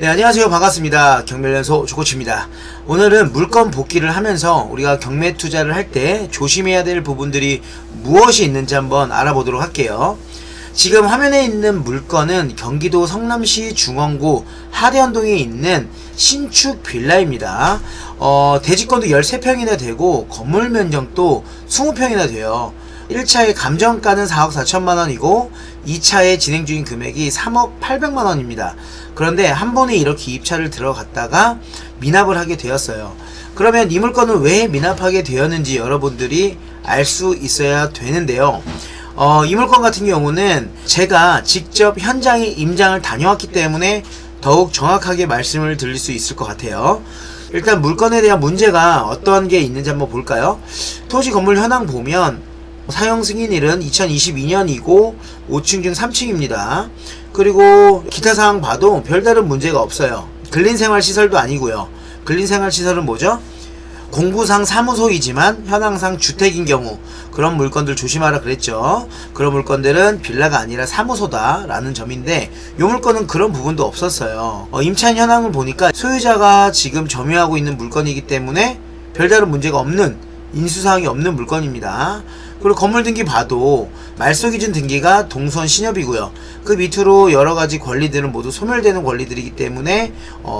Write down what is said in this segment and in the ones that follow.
네, 안녕하세요. 반갑습니다. 경매연소 조코치입니다. 오늘은 물건 복귀를 하면서 우리가 경매 투자를 할 때 조심해야 될 부분들이 무엇이 있는지 한번 알아보도록 할게요. 지금 화면에 있는 물건은 경기도 성남시 중원구 하대현동에 있는 신축 빌라입니다. 대지권도 13평이나 되고 건물 면적도 20평이나 돼요. 1차의 감정가는 4억 4천만원이고 2차에 진행 중인 금액이 3억 800만원입니다. 그런데 한 번에 이렇게 입찰을 들어갔다가 미납을 하게 되었어요. 그러면 이 물건은 왜 미납하게 되었는지 여러분들이 알 수 있어야 되는데요. 이 물건 같은 경우는 제가 직접 현장에 임장을 다녀왔기 때문에 더욱 정확하게 말씀을 드릴 수 있을 것 같아요. 일단 물건에 대한 문제가 어떠한 게 있는지 한번 볼까요? 토지 건물 현황 보면 사용 승인일은 2022년이고 5층 중 3층입니다. 그리고 기타 사항 봐도 별다른 문제가 없어요. 근린생활시설도 아니고요. 근린생활시설은 뭐죠? 공부상 사무소이지만 현황상 주택인 경우 그런 물건들 조심하라 그랬죠. 그런 물건들은 빌라가 아니라 사무소다 라는 점인데 이 물건은 그런 부분도 없었어요. 임차인 현황을 보니까 소유자가 지금 점유하고 있는 물건이기 때문에 별다른 문제가 없는, 인수사항이 없는 물건입니다. 그리고 건물 등기 봐도 말소기준 등기가 동선 신협이고요. 그 밑으로 여러가지 권리들은 모두 소멸되는 권리들이기 때문에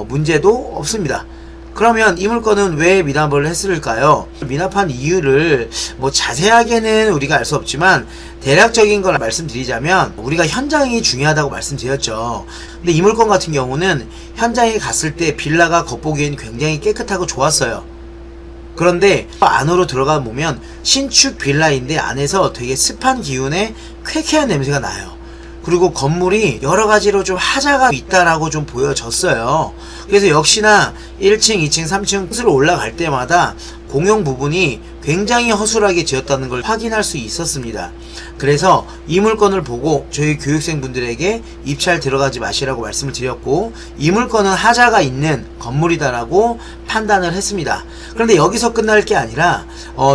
문제도 없습니다. 그러면 이 물건은 왜 미납을 했을까요? 미납한 이유를 뭐 자세하게는 우리가 알 수 없지만 대략적인 걸 말씀드리자면 우리가 현장이 중요하다고 말씀드렸죠. 근데 이 물건 같은 경우는 현장에 갔을 때 빌라가 겉보기엔 굉장히 깨끗하고 좋았어요. 그런데 안으로 들어가 보면 신축 빌라인데 안에서 되게 습한 기운에 쾌쾌한 냄새가 나요. 그리고 건물이 여러가지로 좀 하자가 있다라고 좀 보여졌어요. 그래서 역시나 1층, 2층, 3층으로 올라갈 때마다 공용 부분이 굉장히 허술하게 지었다는 걸 확인할 수 있었습니다. 그래서 이 물건을 보고 저희 교육생분들에게 입찰 들어가지 마시라고 말씀을 드렸고, 이 물건은 하자가 있는 건물이다라고 판단을 했습니다. 그런데 여기서 끝날 게 아니라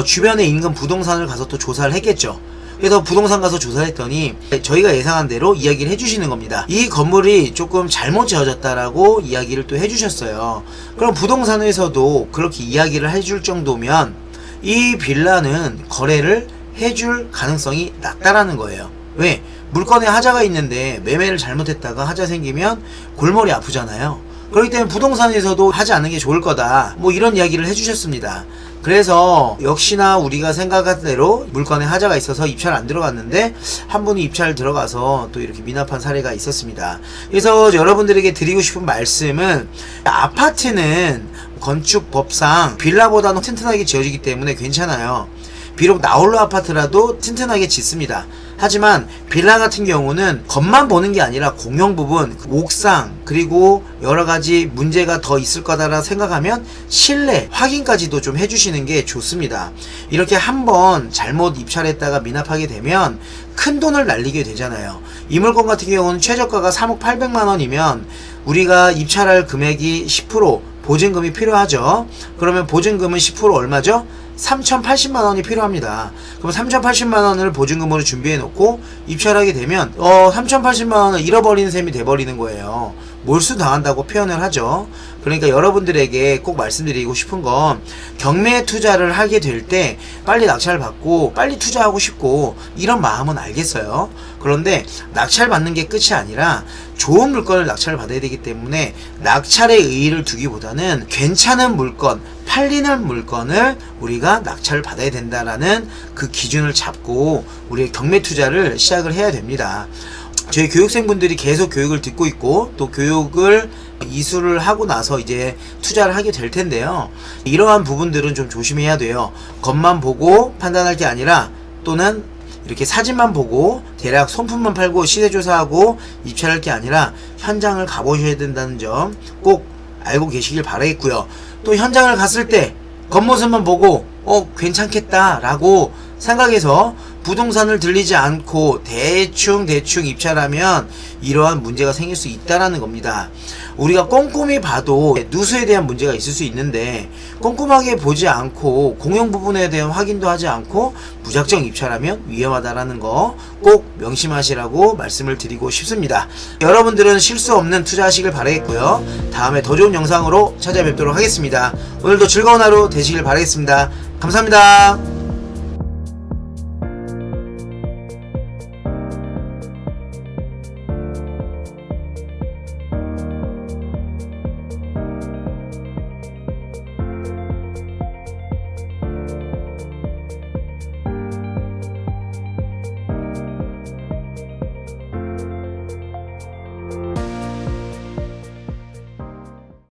주변에 인근 부동산을 가서 또 조사를 했겠죠. 그래서 부동산 가서 조사를 했더니 저희가 예상한 대로 이야기를 해주시는 겁니다. 이 건물이 조금 잘못 지어졌다라고 이야기를 또 해주셨어요. 그럼 부동산에서도 그렇게 이야기를 해줄 정도면 이 빌라는 거래를 해줄 가능성이 낮다라는 거예요. 왜? 물건에 하자가 있는데 매매를 잘못했다가 하자 생기면 골머리 아프잖아요. 그렇기 때문에 부동산에서도 하지 않는 게 좋을 거다, 뭐 이런 이야기를 해주셨습니다. 그래서 역시나 우리가 생각한 대로 물건에 하자가 있어서 입찰 안 들어갔는데 한 분이 입찰 들어가서 또 이렇게 미납한 사례가 있었습니다. 그래서 여러분들에게 드리고 싶은 말씀은, 아파트는 건축법상 빌라보다는 튼튼하게 지어지기 때문에 괜찮아요. 비록 나홀로 아파트라도 튼튼하게 짓습니다. 하지만 빌라 같은 경우는 겉만 보는 게 아니라 공용 부분, 옥상, 그리고 여러가지 문제가 더 있을 거다라 생각하면 실내 확인까지도 좀 해주시는 게 좋습니다. 이렇게 한번 잘못 입찰했다가 미납하게 되면 큰 돈을 날리게 되잖아요. 이 물건 같은 경우는 최저가가 3억 800만원이면 우리가 입찰할 금액이 10% 보증금이 필요하죠. 그러면 보증금은 10% 얼마죠? 3080만원이 필요합니다. 그럼 3080만원을 보증금으로 준비해 놓고 입찰하게 되면 3080만원을 잃어버리는 셈이 돼버리는 거예요. 몰수당한다고 표현을 하죠. 그러니까 여러분들에게 꼭 말씀드리고 싶은 건, 경매 투자를 하게 될 때 빨리 낙찰 받고 빨리 투자하고 싶고 이런 마음은 알겠어요. 그런데 낙찰 받는 게 끝이 아니라 좋은 물건을 낙찰을 받아야 되기 때문에 낙찰에 의의를 두기보다는 괜찮은 물건, 팔리는 물건을 우리가 낙찰을 받아야 된다라는 그 기준을 잡고 우리의 경매 투자를 시작을 해야 됩니다. 저희 교육생분들이 계속 교육을 듣고 있고 또 교육을 이수를 하고 나서 이제 투자를 하게 될 텐데요. 이러한 부분들은 좀 조심해야 돼요. 겉만 보고 판단할 게 아니라, 또는 이렇게 사진만 보고 대략 손품만 팔고 시세조사하고 입찰할 게 아니라 현장을 가보셔야 된다는 점 꼭 알고 계시길 바라겠고요. 또 현장을 갔을 때 겉모습만 보고 괜찮겠다 라고 생각해서 부동산을 들리지 않고 대충 입찰하면 이러한 문제가 생길 수 있다라는 겁니다. 우리가 꼼꼼히 봐도 누수에 대한 문제가 있을 수 있는데 꼼꼼하게 보지 않고 공용 부분에 대한 확인도 하지 않고 무작정 입찰하면 위험하다라는 거 꼭 명심하시라고 말씀을 드리고 싶습니다. 여러분들은 실수 없는 투자하시길 바라겠고요. 다음에 더 좋은 영상으로 찾아뵙도록 하겠습니다. 오늘도 즐거운 하루 되시길 바라겠습니다. 감사합니다.